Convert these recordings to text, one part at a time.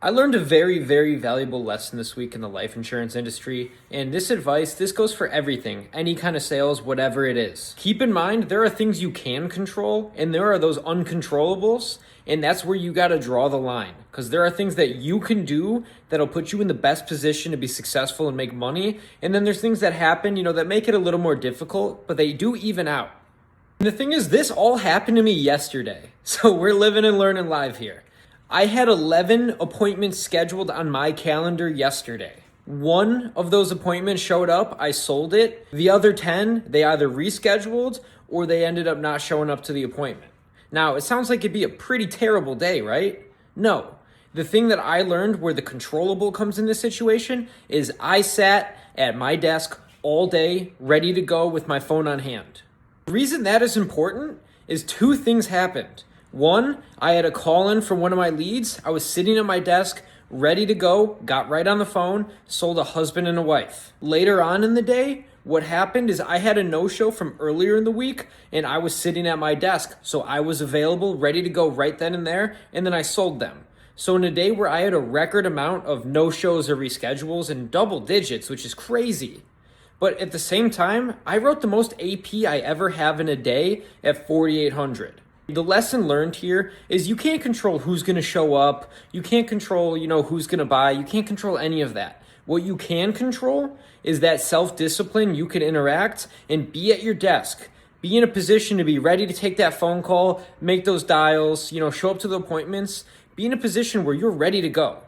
I learned a very, very valuable lesson this week in the life insurance industry, and this goes for everything, any kind of sales, whatever it is. Keep in mind, there are things you can control, and there are those uncontrollables, and that's where you gotta draw the line. Because there are things that you can do that'll put you in the best position to be successful and make money, and then there's things that happen, that make it a little more difficult, but they do even out. And the thing is, this all happened to me yesterday, so we're living and learning live here. I had 11 appointments scheduled on my calendar yesterday. One of those appointments showed up, I sold it. The other 10, they either rescheduled or they ended up not showing up to the appointment. Now, it sounds like it'd be a pretty terrible day, right? No. The thing that I learned where the controllable comes in this situation is I sat at my desk all day, ready to go with my phone on hand. The reason that is important is two things happened. One, I had a call in from one of my leads. I was sitting at my desk, ready to go, got right on the phone, sold a husband and a wife. Later on in the day, what happened is I had a no-show from earlier in the week, and I was sitting at my desk. So I was available, ready to go right then and there, and then I sold them. So in a day where I had a record amount of no-shows or reschedules in double digits, which is crazy. But at the same time, I wrote the most AP I ever have in a day at 4,800. The lesson learned here is you can't control who's going to show up. You can't control, who's going to buy. You can't control any of that. What you can control is that self-discipline. You can interact and be at your desk. Be in a position to be ready to take that phone call, make those dials, show up to the appointments. Be in a position where you're ready to go.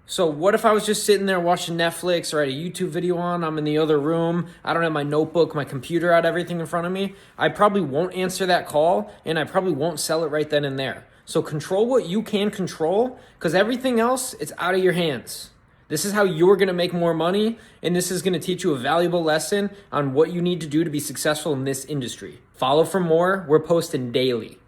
So what if I was just sitting there watching Netflix or I had a YouTube video on, I'm in the other room, I don't have my notebook, my computer out, everything in front of me? I probably won't answer that call and I probably won't sell it right then and there. So control what you can control because everything else, it's out of your hands. This is how you're going to make more money, and this is going to teach you a valuable lesson on what you need to do to be successful in this industry. Follow for more. We're posting daily.